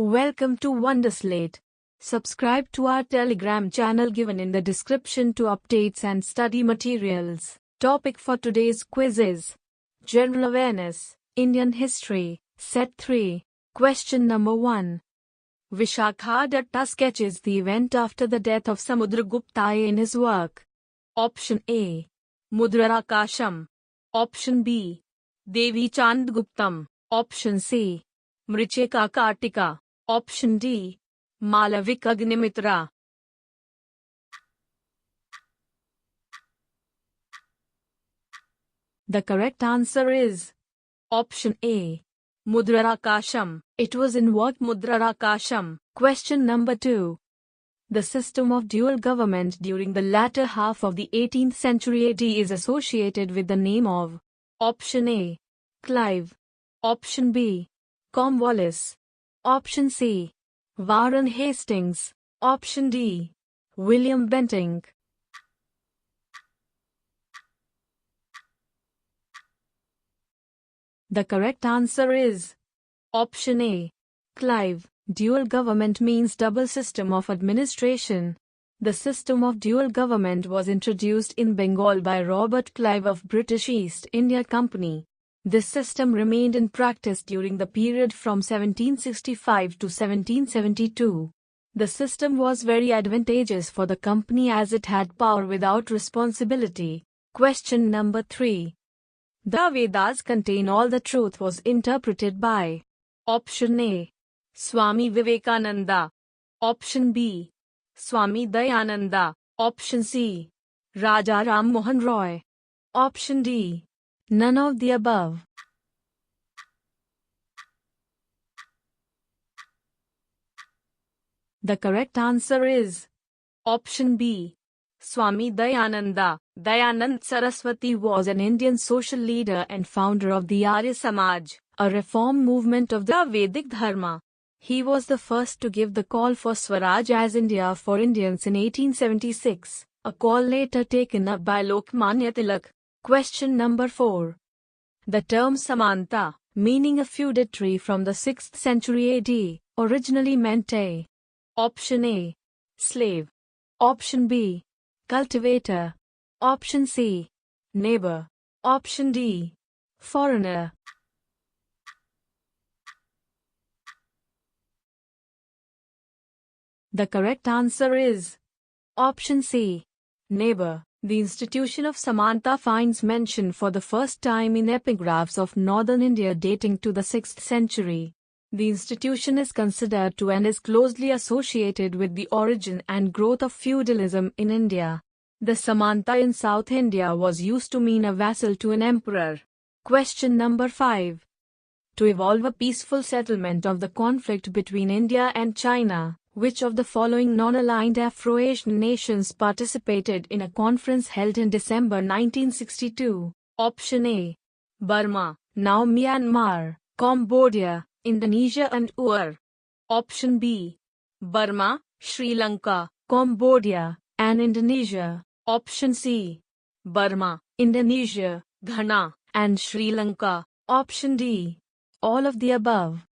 Welcome to Wonderslate. Subscribe to our Telegram channel given in the description to updates and study materials. Topic for today's quiz is General Awareness, Indian History, Set 3. Question number 1. Visakhadatta sketches the event after the death of Samudragupta in his work. Option A. Mudrarakasham. Option B. Devi Chandguptam. Option C. Mricheka Kartika. Option D. Malavik Agnimitra. The correct answer is Option A. Mudrarakasham. It was in what Mudrarakasham? Question number 2. The system of dual government during the latter half of the 18th century AD is associated with the name of Option A. Clive. Option B. Cornwallis. Option C. Warren Hastings. Option D. William Bentinck. The correct answer is Option A. Clive. Dual government means double system of administration. The system of dual government was introduced in Bengal by Robert Clive of British East India Company. This system remained in practice during the period from 1765 to 1772. The system was very advantageous for the company as it had power without responsibility. Question number 3. The Vedas contain all the truth was interpreted by Option A. Swami Vivekananda. Option B. Swami Dayananda. Option C. Raja Ram Mohan Roy. Option D. None of the above. The correct answer is Option B. Swami Dayananda. Dayanand Saraswati was an Indian social leader and founder of the Arya Samaj, a reform movement of the Vedic Dharma. He was the first to give the call for Swaraj as India for Indians in 1876, a call later taken up by Lokmanya Tilak. Question number 4. The term samanta, meaning a feudatory from the 6th century AD, originally meant a Option A. Slave. Option B. Cultivator. Option C. Neighbor. Option D. Foreigner. The correct answer is Option C. Neighbor. The institution of samanta finds mention for the first time in epigraphs of northern India dating to the 6th century. The institution is considered to and is closely associated with the origin and growth of feudalism in India. The samanta in South India was used to mean a vassal to an emperor. Question number 5. To evolve a peaceful settlement of the conflict between India and China, which of the following non-aligned Afro-Asian nations participated in a conference held in December 1962? Option A. Burma, now Myanmar, Cambodia, Indonesia and UAR. Option B. Burma, Sri Lanka, Cambodia, and Indonesia. Option C. Burma, Indonesia, Ghana, and Sri Lanka. Option D. All of the above.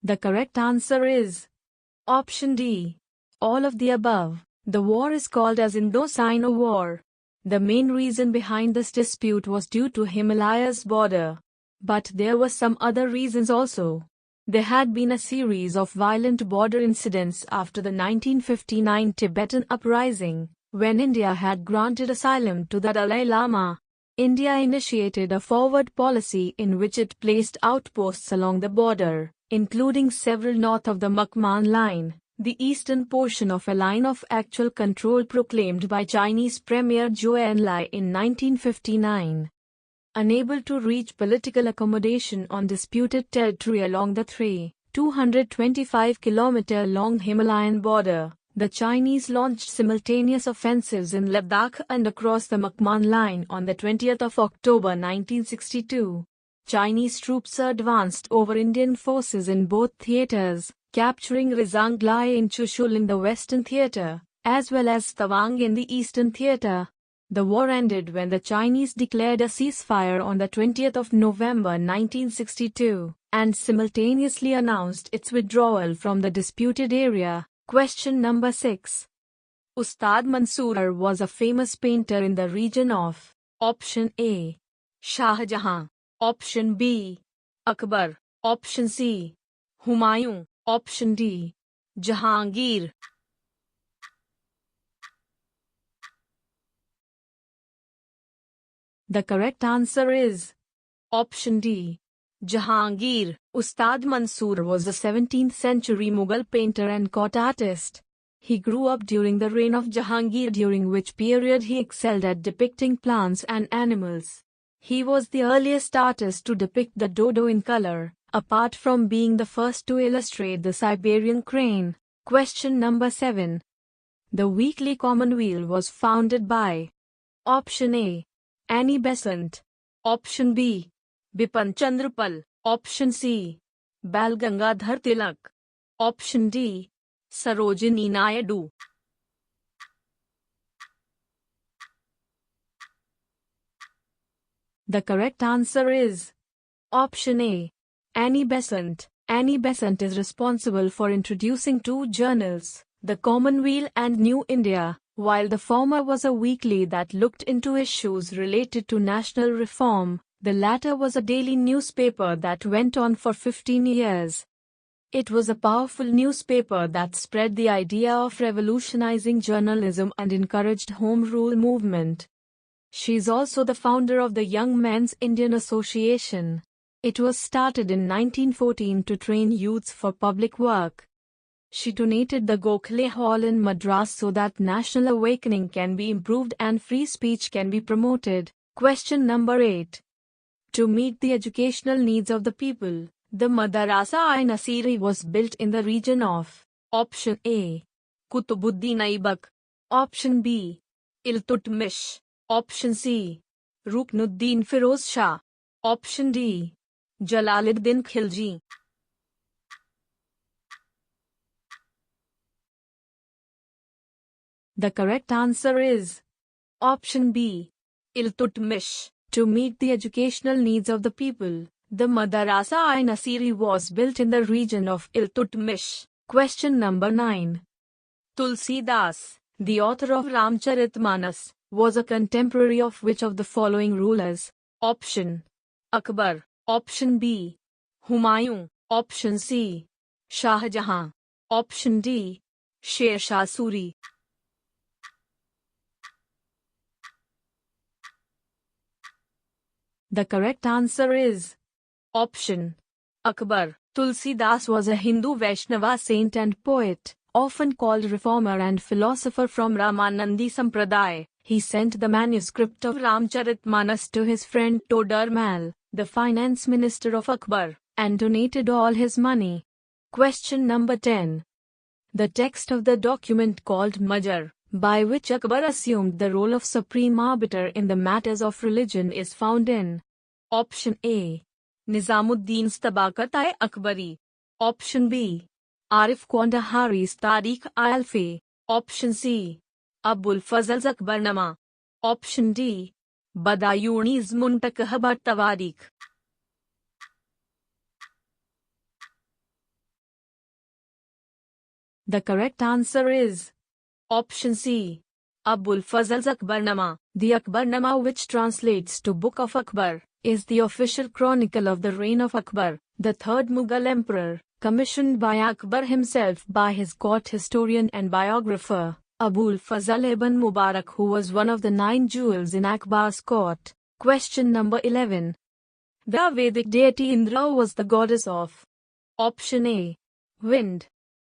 The correct answer is Option D. All of the above. The war is called as Indo-Sino War. The main reason behind this dispute was due to Himalayas border. But there were some other reasons also. There had been a series of violent border incidents after the 1959 Tibetan uprising, when India had granted asylum to the Dalai Lama. India initiated a forward policy in which it placed outposts along the border, including several north of the Makman line, the eastern portion of a line of actual control proclaimed by Chinese Premier Zhou Enlai in 1959. Unable to reach political accommodation on disputed territory along the 225-kilometer-long Himalayan border, the Chinese launched simultaneous offensives in Ladakh and across the Makman line on the 20th of October 1962. Chinese troops advanced over Indian forces in both theatres, capturing Rizanglai in Chushul in the Western Theatre, as well as Tawang in the Eastern Theatre. The war ended when the Chinese declared a ceasefire on the 20th of November 1962 and simultaneously announced its withdrawal from the disputed area. Question number 6. Ustad Mansur was a famous painter in the region of Option A. Shah Jahan. Option B. Akbar. Option C. Humayun. Option D. Jahangir. The correct answer is Option D. Jahangir. Ustad Mansur was a 17th century Mughal painter and court artist. He grew up during the reign of Jahangir, during which period he excelled at depicting plants and animals. He was the earliest artist to depict the dodo in color, apart from being the first to illustrate the Siberian crane. Question number 7. The weekly Commonweal was founded by Option A. Annie Besant. Option B. Bipan Chandrapal. Option C. Bal Gangadhar Tilak. Option D. Sarojini Naidu. The correct answer is Option A. Annie Besant. Annie Besant is responsible for introducing two journals, the Commonweal and New India. While the former was a weekly that looked into issues related to national reform, the latter was a daily newspaper that went on for 15 years. It was a powerful newspaper that spread the idea of revolutionizing journalism and encouraged Home Rule movement. She is also the founder of the Young Men's Indian Association. It was started in 1914 to train youths for public work. She donated the Gokhale Hall in Madras so that national awakening can be improved and free speech can be promoted. Question number 8. To meet the educational needs of the people, the Madarasa-1 Nasiri was built in the region of Option A. Kutubuddin Aibak. Option B. Iltutmish. Option C. Ruknuddin Firoz Shah. Option D. Jalaluddin Khilji. The correct answer is Option B. Iltutmish. To meet the educational needs of the people, the Madarasa-1 Nasiri was built in the region of Iltutmish. Question number 9. Tulsidas, the author of Ramcharitmanas, was a contemporary of which of the following rulers? Option Akbar. Option B. Humayun. Option C. Shah Jahan. Option D. Sher Shah Suri. The correct answer is Option Akbar. Tulsidas was a Hindu Vaishnava saint and poet, often called reformer and philosopher from Ramanandi Sampradaya. He sent the manuscript of Ramcharitmanas to his friend Todar Mal, the finance minister of Akbar, and donated all his money. Question number 10. The text of the document called Mahzar, by which Akbar assumed the role of supreme arbiter in the matters of religion, is found in Option A. Nizamuddin's Tabaqat-i-Akbari. Option B. Arif Kandahari's Tariq-i-Alfi. Option C. Abul Fazl's Akbarnama. Option D. Badayuni's Muntakahab Tawarik. The correct answer is Option C. Abul Fazl's Akbarnama. The Akbarnama, which translates to Book of Akbar, is the official chronicle of the reign of Akbar, the third Mughal emperor, commissioned by Akbar himself by his court historian and biographer, Abul Fazl ibn Mubarak, who was one of the 9 jewels in Akbar's court. Question number 11. The Vedic deity Indra was the goddess of Option A. Wind.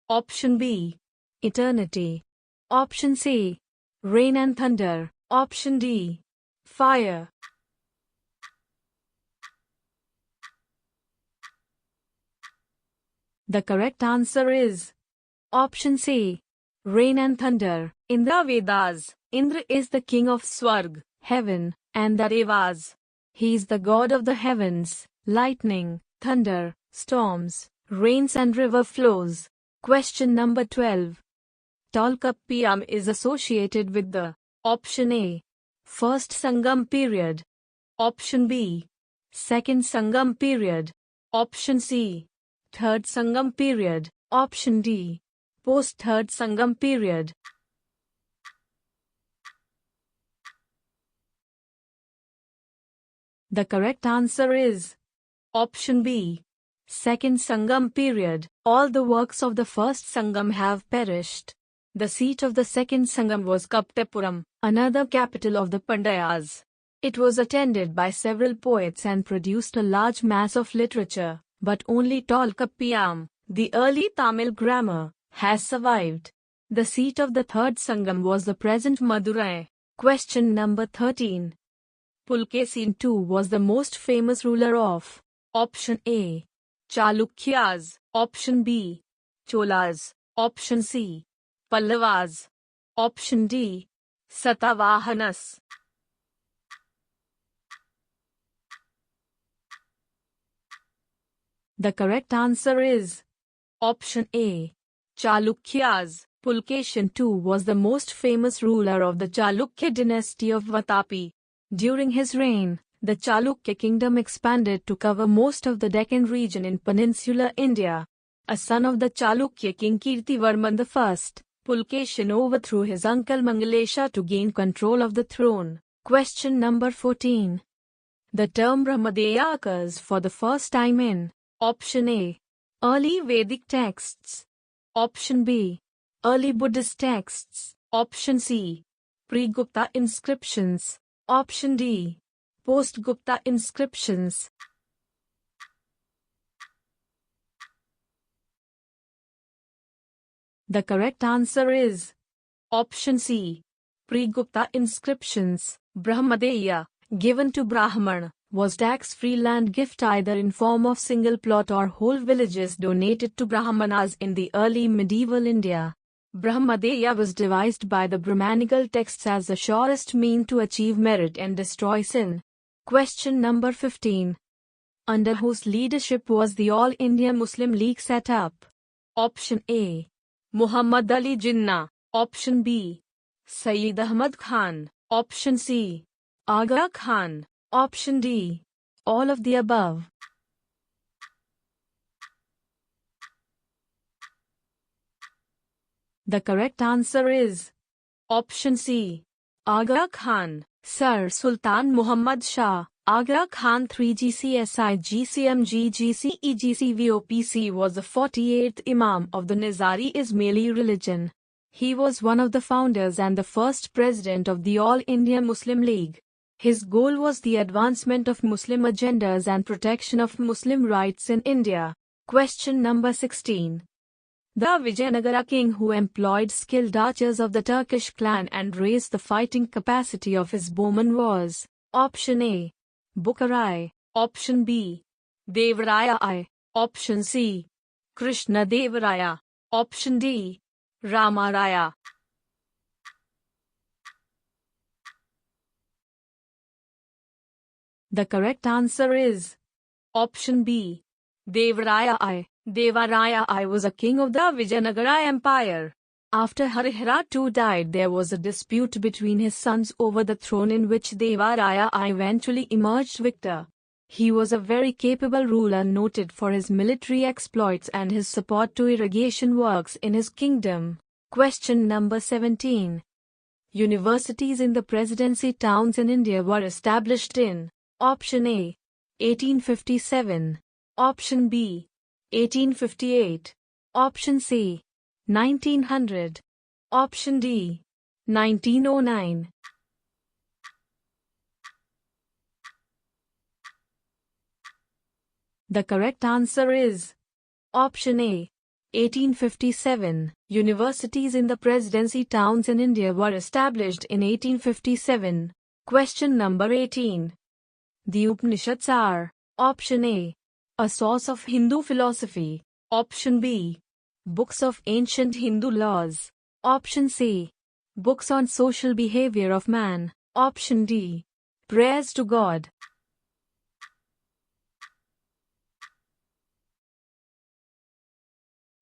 Option B. Eternity. Option C. Rain and thunder. Option D. Fire. The correct answer is Option C. Rain and thunder. In the Vedas, Indra is the king of Swarg, heaven, and the Devas. He is the god of the heavens, lightning, thunder, storms, rains and river flows. Question number 12. Tolkappiyam is associated with the Option A. First Sangam period. Option B. Second Sangam period. Option C. Third Sangam period. Option D. Post-Third Sangam period. The correct answer is option B. Second Sangam period. All the works of the first Sangam have perished. The seat of the second Sangam was Kaptapuram, another capital of the Pandyas. It was attended by several poets and produced a large mass of literature, but only Tolkappiyam, the early Tamil grammar, has survived. The seat of the third Sangam was the present Madurai. Question number 13. Pulakesin II was the most famous ruler of option A. Chalukyas, option B. Cholas, option C. Pallavas, option D. Satavahanas. The correct answer is option A. Chalukyas. Pulakesin II was the most famous ruler of the Chalukya dynasty of Vatapi. During his reign, the Chalukya kingdom expanded to cover most of the Deccan region in peninsular India. A son of the Chalukya king Kirtivarman I, Pulakesin overthrew his uncle Mangalesha to gain control of the throne. Question number 14. The term Brahmadeya occurs for the first time in option A. Early Vedic texts. Option B. Early Buddhist texts. Option C. Pre-Gupta inscriptions. Option D. Post-Gupta inscriptions. The correct answer is option C. Pre-Gupta inscriptions. Brahmadeya, given to Brahman, was tax-free land gift either in form of single plot or whole villages donated to Brahmanas in the early medieval India. Brahmadeya was devised by the Brahmanical texts as the surest mean to achieve merit and destroy sin. Question number 15. Under whose leadership was the All India Muslim League set up? Option A. Muhammad Ali Jinnah. Option B. Sayyid Ahmad Khan. Option C. Aga Khan. Option D. All of the above. The correct answer is option C. Aga Khan. Sir Sultan Muhammad Shah, Aga Khan 3 GCSI GCMG GCE GCVOPC was the 48th Imam of the Nizari Ismaili religion. He was one of the founders and the first president of the All India Muslim League. His goal was the advancement of Muslim agendas and protection of Muslim rights in India. Question number 16. The Vijayanagara king who employed skilled archers of the Turkish clan and raised the fighting capacity of his bowmen was option A. Bukharai, option B. Devaraya I, option C. Krishna Devaraya, option D. Ramaraya. The correct answer is option B. Devaraya I. Devaraya I was a king of the Vijayanagara Empire. After Harihara II died, there was a dispute between his sons over the throne in which Devaraya I eventually emerged victor. He was a very capable ruler noted for his military exploits and his support to irrigation works in his kingdom. Question number 17. Universities in the Presidency towns in India were established in option A. 1857, option B. 1858, option C. 1900, option D. 1909. The correct answer is option A. 1857. Universities in the Presidency towns in India were established in 1857. Question number 18. The Upanishads are option A. A source of Hindu philosophy. Option B. Books of ancient Hindu laws. Option C. Books on social behavior of man. Option D. Prayers to God.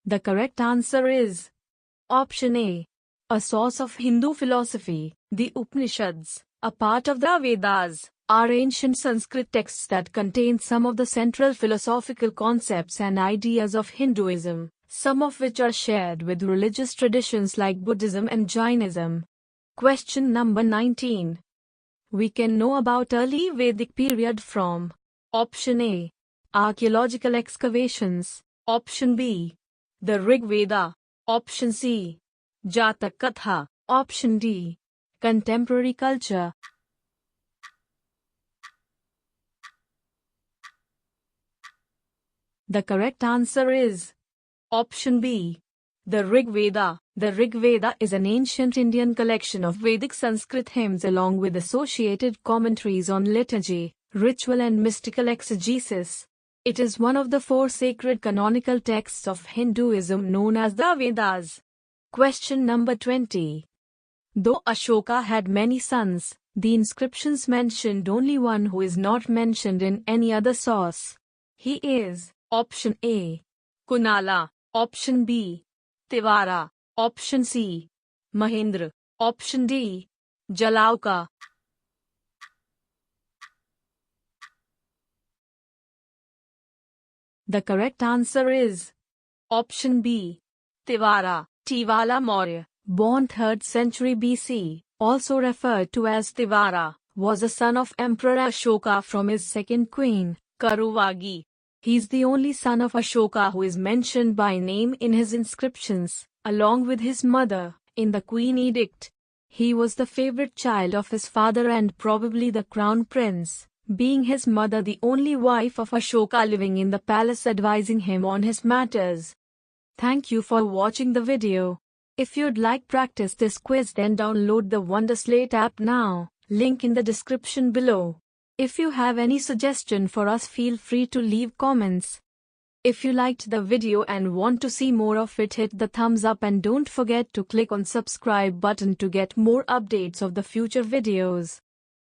The correct answer is option A. A source of Hindu philosophy. The Upanishads, A part of the Vedas are ancient Sanskrit texts that contain some of the central philosophical concepts and ideas of Hinduism, some of which are shared with religious traditions like Buddhism and Jainism. Question number 19. We can know about early Vedic period from Option A. Archaeological excavations. Option B. The Rig Veda. Option C. Jatak Katha. Option D. Contemporary culture. The correct answer is Option B. The Rig Veda. The Rig Veda is an ancient Indian collection of Vedic Sanskrit hymns along with associated commentaries on liturgy, ritual and mystical exegesis. It is one of the 4 sacred canonical texts of Hinduism known as the Vedas. Question number 20. Though Ashoka had many sons, the inscriptions mentioned only one who is not mentioned in any other source. He is Option A. Kunala. Option B. Tivara. Option C. Mahendra. Option D. Jalauka. The correct answer is Option B. Tivara. Tivala Maurya, born 3rd century BC, also referred to as Tivara, was a son of Emperor Ashoka from his second queen, Karuvagi. He is the only son of Ashoka who is mentioned by name in his inscriptions, along with his mother, in the Queen Edict. He was the favorite child of his father and probably the crown prince, being his mother the only wife of Ashoka living in the palace advising him on his matters. Thank you for watching the video. If you'd like practice this quiz, then download the Wonderslate app now, link in the description below. If you have any suggestion for us, feel free to leave comments. If you liked the video and want to see more of it, hit the thumbs up and don't forget to click on subscribe button to get more updates of the future videos.